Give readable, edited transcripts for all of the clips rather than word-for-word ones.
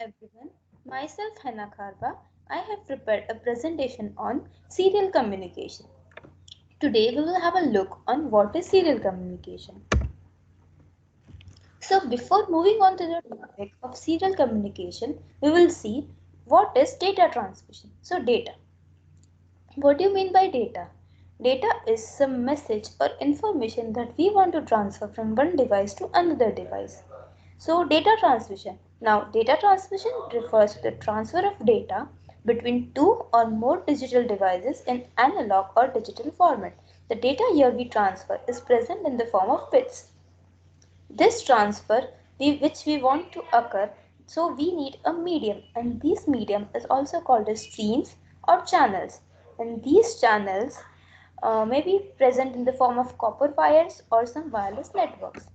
everyone, myself Hannah Kharba. I have prepared a presentation on serial communication. Today we will have a look on what is serial communication. So before moving on to the topic of serial communication, we will see what is data transmission. So data. What do you mean by data? Data is some message or information that we want to transfer from one device to another device. So data transmission. Now data transmission refers to the transfer of data between two or more digital devices in analog or digital format. The data here we transfer is present in the form of bits. This transfer which we want to occur, so we need a medium, and this medium is also called as streams or channels, and these channels may be present in the form of copper wires or some wireless networks.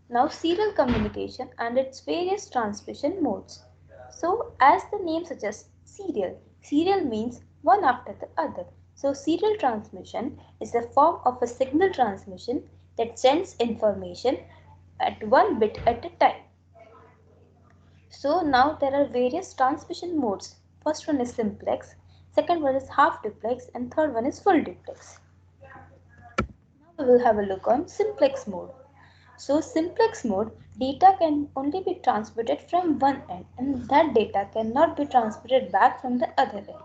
Now serial communication and its various transmission modes. So as the name suggests, serial means one after the other. So serial transmission is a form of a signal transmission that sends information at one bit at a time. So now there are various transmission modes. First one is simplex, second one is half duplex, and third one is full duplex. Now we will have a look on simplex mode. So simplex mode, data can only be transmitted from one end, and that data cannot be transmitted back from the other end.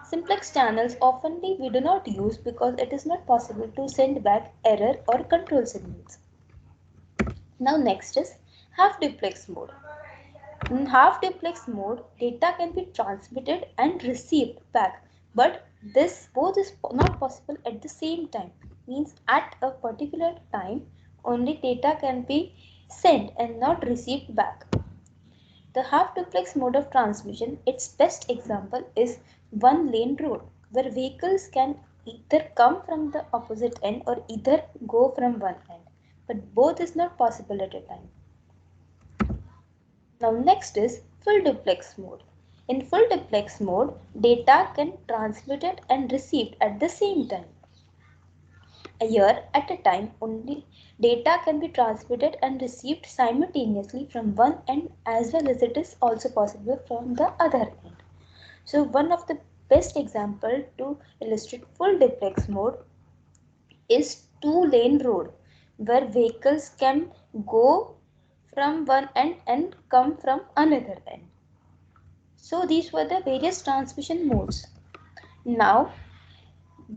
Simplex channels oftenly we do not use because it is not possible to send back error or control signals. Now next is half duplex mode. In half duplex mode, data can be transmitted and received back, but this both is not possible at the same time. Means at a particular time only data can be sent and not received back. The half duplex mode of transmission, its best example is one lane road where vehicles can either come from the opposite end or either go from one end, but both is not possible at a time. Now next is full duplex mode. In full duplex mode, data can transmitted and received at the same time. Here at a time only data can be transmitted and received simultaneously from one end as well as it is also possible from the other end. So one of the best example to illustrate full duplex mode is two-lane road where vehicles can go from one end and come from another end. So these were the various transmission modes. Now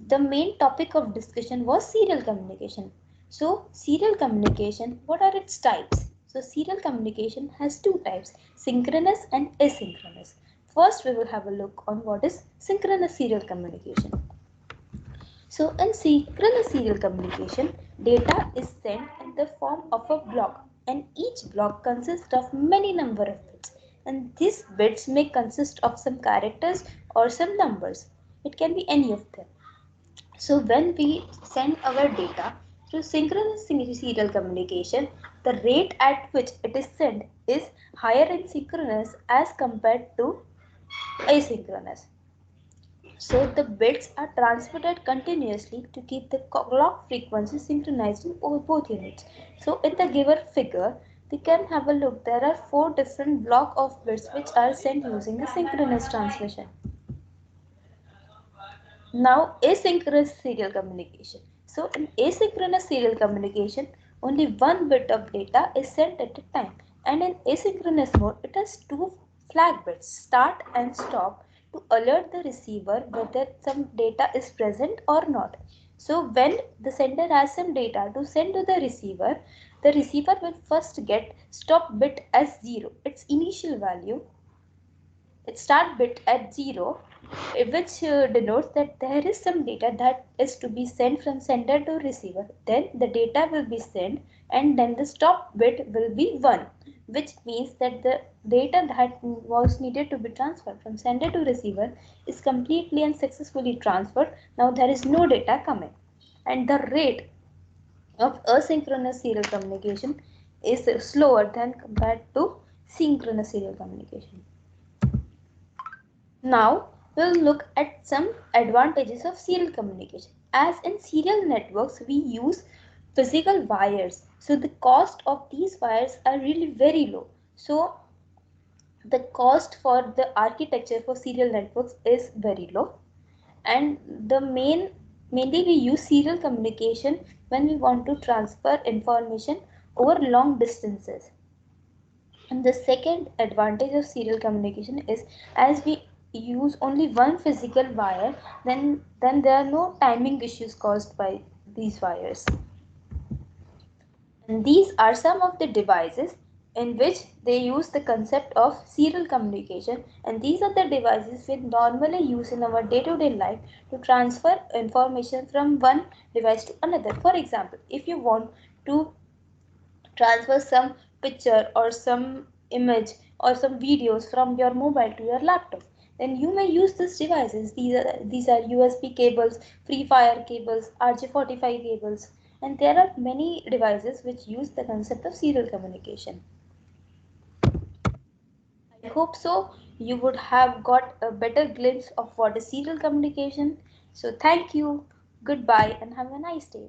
the main topic of discussion was serial communication. So serial communication, what are its types? So serial communication has two types, synchronous and asynchronous. First we will have a look on what is synchronous serial communication. So in synchronous serial communication, data is sent in the form of a block, and each block consists of many number of bits, and these bits may consist of some characters or some numbers. It can be any of them. So when we send our data through synchronous serial communication, the rate at which it is sent is higher in synchronous as compared to asynchronous. So the bits are transmitted continuously to keep the clock frequency synchronized in both units. So in the given figure, we can have a look. There are four different block of bits which are sent using the synchronous transmission. Now asynchronous serial communication. So in asynchronous serial communication, only one bit of data is sent at a time, and in asynchronous mode it has two flag bits, start and stop, to alert the receiver whether some data is present or not. So when the sender has some data to send to the receiver will first get stop bit as 0, its initial value, its start bit at 0, which denotes that there is some data that is to be sent from sender to receiver. Then the data will be sent, and then the stop bit will be 1, which means that the data that was needed to be transferred from sender to receiver is completely and successfully transferred. Now there is no data coming, and the rate of asynchronous serial communication is slower than compared to synchronous serial communication. Now we'll look at some advantages of serial communication. As in serial networks, we use physical wires. So the cost of these wires are really very low. So the cost for the architecture for serial networks is very low, and mainly we use serial communication when we want to transfer information over long distances. And the second advantage of serial communication is, as we use only one physical wire, then there are no timing issues caused by these wires. And these are some of the devices in which they use the concept of serial communication, and these are the devices we normally use in our day-to-day life to transfer information from one device to another. For example, if you want to transfer some picture or some image or some videos from your mobile to your laptop, then you may use these devices. These are USB cables, free fire cables, RJ45 cables, and there are many devices which use the concept of serial communication. I hope so you would have got a better glimpse of what is serial communication. So thank you, goodbye, and have a nice day.